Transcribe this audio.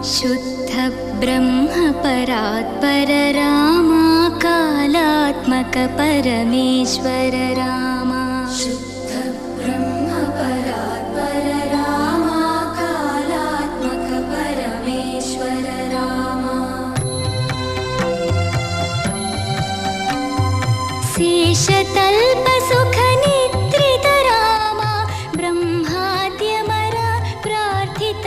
शुद्ध ब्रह्म परात्पर रामा कालात्मक परमेश्वर रामा शुद्ध ब्रह्म परात्पर रामा कालात्मक परमेश्वर रामा शेषतल्प सुख निद्रित रामा ब्रह्माद्यमर प्रार्थित